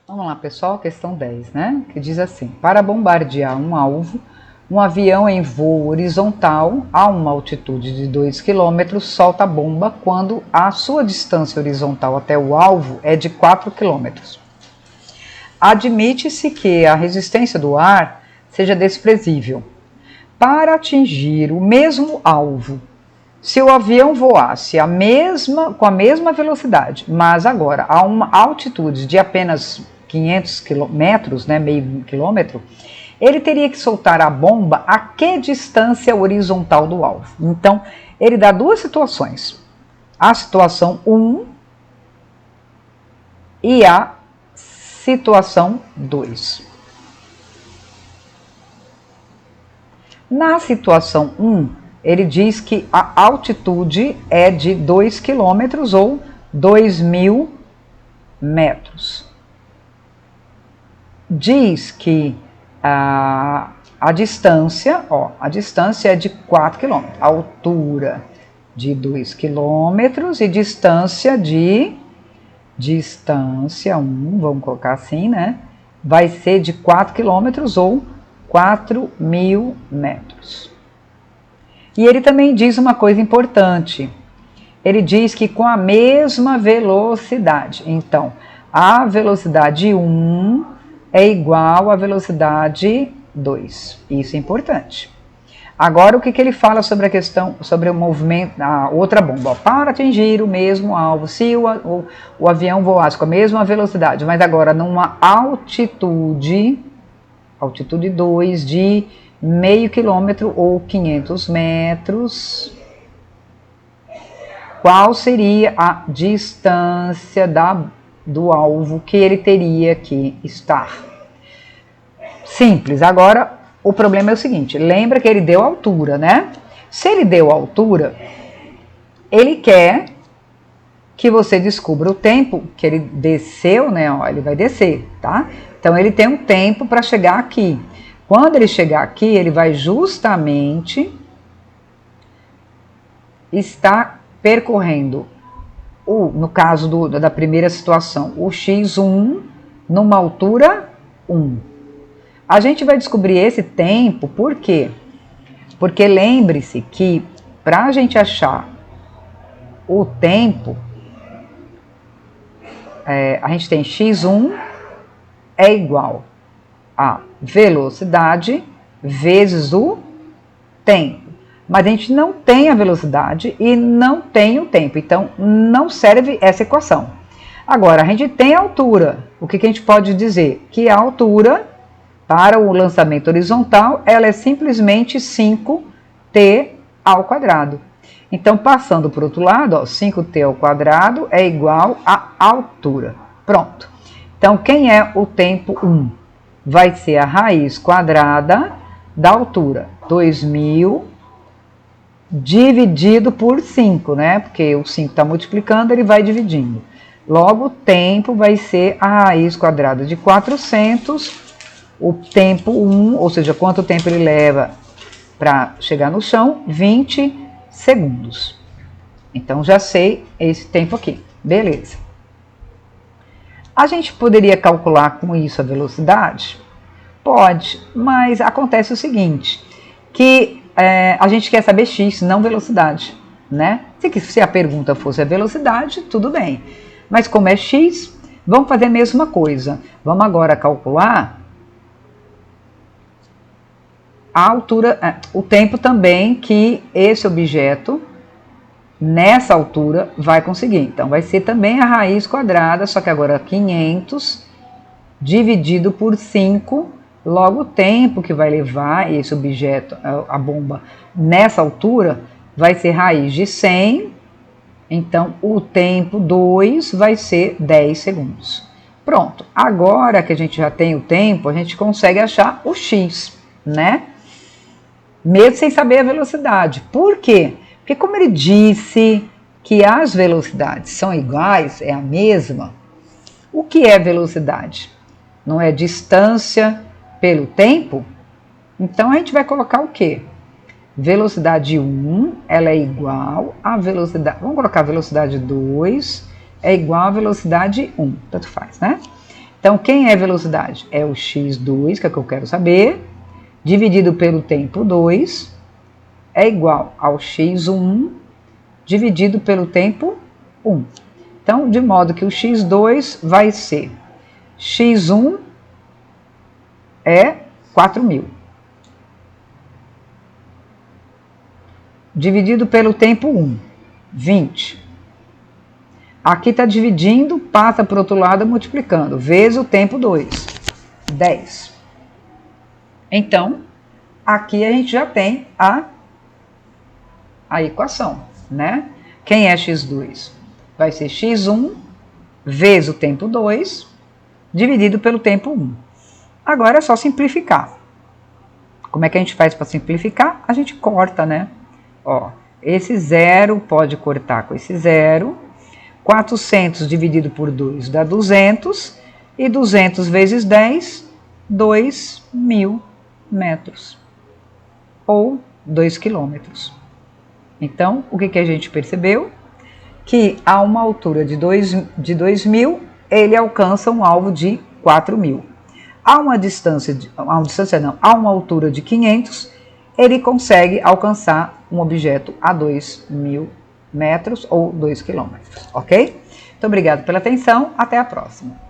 Vamos lá, pessoal, questão 10, né? Que diz assim: para bombardear um alvo, um avião em voo horizontal a uma altitude de 2 km solta a bomba quando a sua distância horizontal até o alvo é de 4 km. Admite-se que a resistência do ar seja desprezível. Para atingir o mesmo alvo, se o avião voasse com a mesma velocidade, mas agora a uma altitude de apenas 500 metros, né, meio quilômetro, ele teria que soltar a bomba a que distância horizontal do alvo? Então, ele dá duas situações. A situação 1 e a situação 2. Na situação 1, ele diz que a altitude é de 2 km ou 2.000 metros. Diz que a distância é de 4 km, altura de 2 km e distância 1, vamos colocar assim, né? Vai ser de 4 km ou 4.000 metros. E ele também diz uma coisa importante. Ele diz que com a mesma velocidade. Então, a velocidade 1 é igual à velocidade 2. Isso é importante. Agora, o que ele fala sobre a questão, sobre o movimento, a outra bomba? Para atingir o mesmo alvo, se o avião voasse com a mesma velocidade, mas agora numa altitude 2 de meio quilômetro ou 500 metros, qual seria a distância do alvo que ele teria que estar? Simples. Agora, o problema é o seguinte, lembra que ele deu altura, né? Se ele deu altura, ele quer que você descubra o tempo que ele desceu, né? Ó, ele vai descer, tá? Então, ele tem um tempo para chegar aqui. Quando ele chegar aqui, ele vai justamente estar percorrendo, no caso da primeira situação, o x1 numa altura 1. A gente vai descobrir esse tempo, por quê? Porque lembre-se que para a gente achar o tempo, a gente tem x1 é igual a velocidade vezes o tempo. Mas a gente não tem a velocidade e não tem o tempo, então não serve essa equação. Agora, a gente tem a altura. O que a gente pode dizer? Que a altura para o lançamento horizontal, ela é simplesmente 5t ao quadrado. Então, passando para o outro lado, 5t ao quadrado é igual à altura. Pronto. Então, quem é o tempo 1? Vai ser a raiz quadrada da altura, 2.000 dividido por 5, né? Porque o 5 está multiplicando, ele vai dividindo. Logo, o tempo vai ser a raiz quadrada de 400, o tempo 1, ou seja, quanto tempo ele leva para chegar no chão? 20 segundos. Então, já sei esse tempo aqui. Beleza. A gente poderia calcular com isso a velocidade? Pode, mas acontece o seguinte, que a gente quer saber x, não velocidade, né? Se a pergunta fosse a velocidade, tudo bem. Mas como é x, vamos fazer a mesma coisa. Vamos agora calcular a altura, o tempo também que esse objeto, nessa altura, vai conseguir. Então, vai ser também a raiz quadrada, só que agora 500 dividido por 5, logo o tempo que vai levar esse objeto, a bomba, nessa altura, vai ser raiz de 100, então o tempo 2 vai ser 10 segundos. Pronto, agora que a gente já tem o tempo, a gente consegue achar o x, né? Mesmo sem saber a velocidade. Por quê? Porque como ele disse que as velocidades são iguais, é a mesma, o que é velocidade? Não é distância pelo tempo? Então, a gente vai colocar o quê? Velocidade 1, ela é igual a velocidade... Vamos colocar velocidade 2, é igual a velocidade 1, tanto faz, né? Então, quem é velocidade? É o x2, que é o que eu quero saber, dividido pelo tempo 2, é igual ao x1, dividido pelo tempo 1. Então, de modo que o x2 vai ser x1 é 4.000. Dividido pelo tempo 1, 20. Aqui está dividindo, passa para o outro lado multiplicando, vezes o tempo 2, 10. Então, aqui a gente já tem a equação, né? Quem é x2? Vai ser x1 vezes o tempo 2, dividido pelo tempo 1. Agora é só simplificar. Como é que a gente faz para simplificar? A gente corta, né? Ó, esse zero pode cortar com esse zero. 400 dividido por 2 dá 200. E 200 vezes 10, 2.000 metros. Ou 2 quilômetros. Então, o que a gente percebeu? Que a uma altura de 2.000, ele alcança um alvo de 4.000. A uma altura de 500, ele consegue alcançar um objeto a 2.000 metros ou 2 quilômetros, ok? Muito obrigado pela atenção, até a próxima.